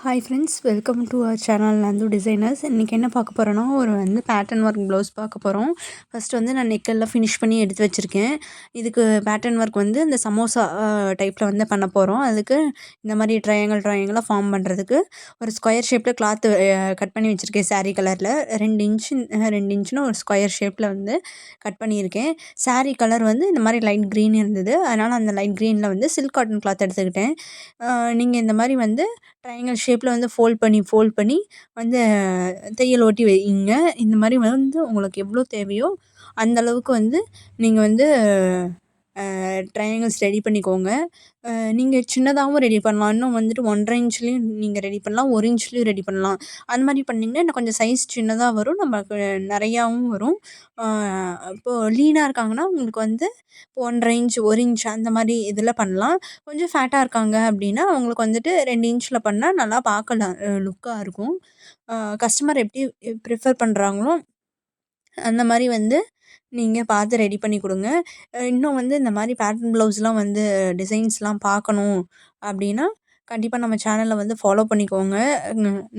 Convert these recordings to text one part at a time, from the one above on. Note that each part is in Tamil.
Hi friends, welcome to our channel Nandu designers. இன்றைக்கி என்ன பார்க்க போகிறோன்னா, ஒரு பேட்டர்ன் ஒர்க் ப்ளவுஸ் பார்க்க போகிறோம். ஃபஸ்ட்டு நான் நெக்கெல்லாம் ஃபினிஷ் பண்ணி எடுத்து வச்சுருக்கேன். இதுக்கு பேட்டர்ன் ஒர்க் இந்த சமோசா டைப்பில் பண்ண போகிறோம். அதுக்கு இந்த மாதிரி ட்ரையாங்கிளாக ஃபார்ம் பண்ணுறதுக்கு ஒரு ஸ்கொயர் ஷேப்பில் கிளாத்து கட் பண்ணி வச்சுருக்கேன். சாரீ கலரில் 2 இன்ச்சுன்னு ஒரு ஸ்கொயர் ஷேப்பில் கட் பண்ணியிருக்கேன். சாரீ கலர் இந்த மாதிரி லைட் க்ரீன் இருந்தது. அதனால் அந்த லைட் க்ரீனில் சில்க் காட்டன் கிளாத் எடுத்துக்கிட்டேன். நீங்கள் இந்த மாதிரி ட்ரையாங்கிள் ஷேப்பில் ஃபோல்ட் பண்ணி வந்து தையல் ஓட்டி வைங்க. இந்த மாதிரி உங்களுக்கு எவ்வளோ தேவையோ அந்த அளவுக்கு நீங்கள் ட்ரையாங்கிள்ஸ் ரெடி பண்ணிக்கோங்க. நீங்கள் சின்னதாகவும் ரெடி பண்ணலாம். இன்னும் 1.5 இன்ச்லேயும் நீங்கள் ரெடி பண்ணலாம். 1 இன்ச்லேயும் ரெடி பண்ணலாம். அந்த மாதிரி பண்ணிங்கன்னா இன்னும் கொஞ்சம் சைஸ் சின்னதாக வரும். நமக்கு நிறையாவும் வரும். இப்போது லீனாக இருக்காங்கன்னா உங்களுக்கு இப்போ 1.5 இன்ச் 1 இன்ச் அந்த மாதிரி இதில் பண்ணலாம். கொஞ்சம் ஃபேட்டாக இருக்காங்க அப்படின்னா அவங்களுக்கு 2 இன்ச்சில் பண்ணால் நல்லா பார்க்கலாம், லுக்காக இருக்கும். கஸ்டமர் எப்படி ப்ரிஃபர் பண்ணுறாங்களோ அந்த மாதிரி நீங்கள் பார்த்து ரெடி பண்ணி கொடுங்க. இன்னும் இந்த மாதிரி பேட்டர்ன் ப்ளவுஸ்லாம் டிசைன்ஸ்லாம் பார்க்கணும் அப்படின்னா கண்டிப்பாக நம்ம சேனலில் ஃபாலோ பண்ணிக்கோங்க.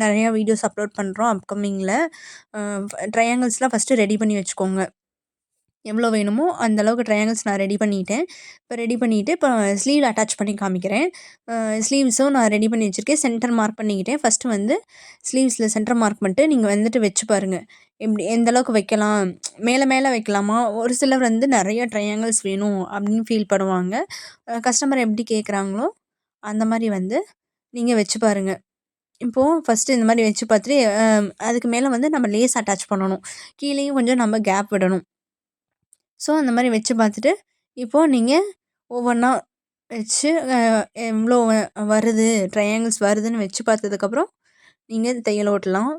நிறையா வீடியோஸ் அப்லோட் பண்ணுறோம் அப்கமிங்கில். ட்ரையாங்கிள்ஸ்லாம் ஃபஸ்ட்டு ரெடி பண்ணி வச்சுக்கோங்க. எவ்வளோ வேணுமோ அந்தளவுக்கு ட்ரையாங்கிள்ஸ் நான் ரெடி பண்ணிட்டேன். இப்போ ஸ்லீவ் அட்டாச் பண்ணி காமிக்கிறேன். ஸ்லீவ்ஸும் நான் ரெடி பண்ணி வச்சுருக்கேன். சென்டர் மார்க் பண்ணிக்கிட்டேன். ஃபஸ்ட்டு ஸ்லீவ்ஸில் சென்டர் மார்க் பண்ணிட்டு நீங்கள் வச்சு பாருங்கள். எந்த அளவுக்கு வைக்கலாம், மேலே வைக்கலாமா? ஒரு சிலர் நிறைய ட்ரையாங்கிள்ஸ் வேணும் அப்படின்னு ஃபீல் பண்ணுவாங்க. கஸ்டமர் எப்படி கேட்குறாங்களோ அந்த மாதிரி நீங்கள் வச்சு பாருங்கள். இப்போது ஃபஸ்ட்டு இந்த மாதிரி வச்சு பார்த்துட்டு அதுக்கு மேலே நம்ம லேஸ் அட்டாச் பண்ணணும். கீழேயும் கொஞ்சம் நம்ம கேப் விடணும். ஸோ அந்த மாதிரி வச்சு பார்த்துட்டு இப்போது நீங்கள் ஒவ்வொன்றா வச்சு எவ்வளோ வருது, ட்ரையாங்கிள்ஸ் வருதுன்னு வச்சு பார்த்ததுக்கப்புறம் நீங்கள் தையல் ஓட்டலாம்.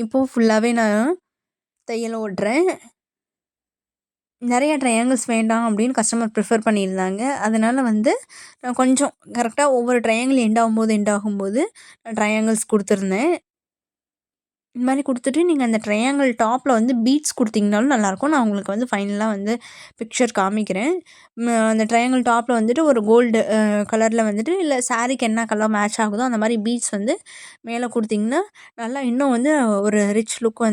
இப்போது ஃபுல்லாகவே நான் தையல் ஓட்டுறேன். நிறைய ட்ரையாங்கிள்ஸ் வேண்டாம் அப்படின்னு கஸ்டமர் ப்ரிஃபர் பண்ணியிருந்தாங்க. அதனால் நான் கொஞ்சம் கரெக்டாக ஒவ்வொரு ட்ரையாங்கிள் எண்ட் ஆகும்போது நான் ட்ரையாங்கிள்ஸ் கொடுத்துருந்தேன். இந்த மாதிரி கொடுத்துட்டு நீங்கள் அந்த ட்ரையாங்கிள் டாப்பில் பீட்ஸ் கொடுத்தீங்கனாலும் நல்லாயிருக்கும். நான் உங்களுக்கு ஃபைனலாக பிக்சர் காமிக்கிறேன். அந்த ட்ரையாங்கிள் டாப்பில் ஒரு கோல்டு கலரில் இல்லை சாரீக்கு என்ன கலர் மேட்ச் ஆகுதோ அந்த மாதிரி பீட்ஸ் மேலே கொடுத்தீங்கன்னா நல்லா இன்னும் ஒரு ரிச் லுக்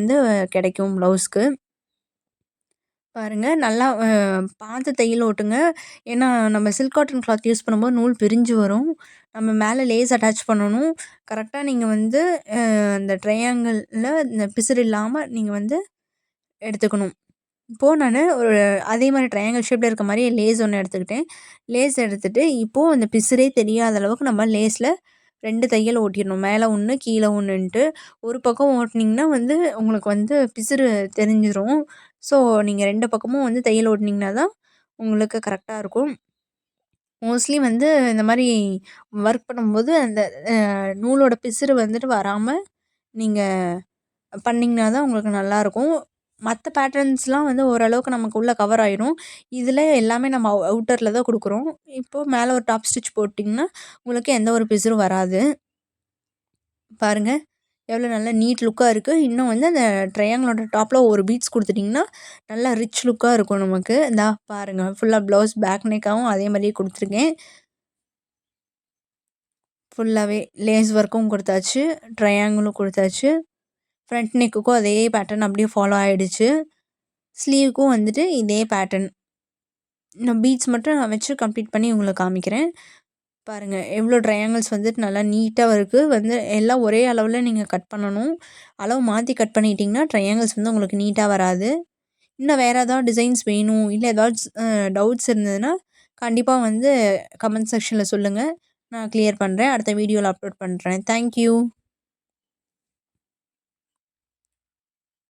கிடைக்கும் ப்ளவுஸ்க்கு. பாருங்கள், நல்லா பார்த்து தையல் ஓட்டுங்க. ஏன்னா நம்ம சில்க் காட்டன் கிளாத் யூஸ் பண்ணும்போது நூல் பிரிஞ்சு வரும். நம்ம மேலே லேஸ் அட்டாச் பண்ணணும். கரெக்டாக நீங்கள் அந்த ட்ரையாங்கிளில் இந்த பிசுறு இல்லாமல் நீங்கள் எடுத்துக்கணும். இப்போது நான் ஒரு அதே மாதிரி ட்ரையாங்கிள் ஷேப்பில் இருக்க மாதிரியே லேஸ் ஒன்று எடுத்துக்கிட்டேன். லேஸ் எடுத்துகிட்டு இப்போது அந்த பிசுறே தெரியாத அளவுக்கு நம்ம லேஸில் 2 தையல் ஓட்டிடணும். மேலே 1 கீழே 1ன்ட்டு. ஒரு பக்கம் ஓட்டினீங்கன்னா உங்களுக்கு பிசுறு தெரிஞ்சிரும். ஸோ நீங்கள் 2 பக்கமும் தையல் ஓட்டினீங்கன்னா தான் உங்களுக்கு கரெக்டாக இருக்கும். மோஸ்ட்லி இந்த மாதிரி ஒர்க் பண்ணும்போது அந்த நூலோட பிசுறு வராமல் நீங்கள் பண்ணிங்கன்னா தான் உங்களுக்கு நல்லாயிருக்கும். மற்ற பேட்டர்ன்ஸ்லாம் ஓரளவுக்கு நமக்கு உள்ளே கவர் ஆயிடும். இதில் எல்லாமே நம்ம அவுட்டரில் தான் கொடுக்குறோம். இப்போது மேலே ஒரு டாப் ஸ்டிச் போட்டிங்கன்னா உங்களுக்கு எந்த ஒரு பிசுறும் வராது. பாருங்கள், எவ்வளோ நல்லா நீட் லுக்காக இருக்குது. இன்னும் அந்த ட்ரையாங்கிளோட டாப்பில் ஒரு பீட்ஸ் கொடுத்துட்டிங்கன்னா நல்லா ரிச் லுக்காக இருக்கும் நமக்கு. இந்தா பாருங்கள், ஃபுல்லாக ப்ளவுஸ் பேக் நெக்காகவும் அதே மாதிரியே கொடுத்துருக்கேன். ஃபுல்லாகவே லேஸ் ஒர்க்கும் கொடுத்தாச்சு, ட்ரையாங்கிளும் கொடுத்தாச்சு. ஃப்ரண்ட் நெக்குக்கும் அதே பேட்டர்ன் அப்படியே ஃபாலோ ஆகிடுச்சு. ஸ்லீவுக்கும் இதே பேட்டர்ன். நான் பீட்ஸ் மட்டும் நான் வச்சு கம்ப்ளீட் பண்ணி உங்களுக்கு காமிக்கிறேன். பாருங்கள், எவ்வளோ ட்ரையாங்கிள்ஸ் நல்லா நீட்டாக இருக்குது. எல்லாம் ஒரே அளவில் நீங்கள் கட் பண்ணணும். அளவு மாற்றி கட் பண்ணிட்டீங்கன்னா ட்ரையாங்கிள்ஸ் உங்களுக்கு நீட்டாக வராது. இன்னும் வேறு ஏதாவது டிசைன்ஸ் வேணும், இல்லை ஏதாச்சும் டவுட்ஸ் இருந்ததுன்னா கண்டிப்பாக கமெண்ட் செக்ஷனில் சொல்லுங்கள். நான் கிளியர் பண்ணுறேன். அடுத்த வீடியோவில் அப்லோட் பண்ணுறேன். தேங்க்யூ.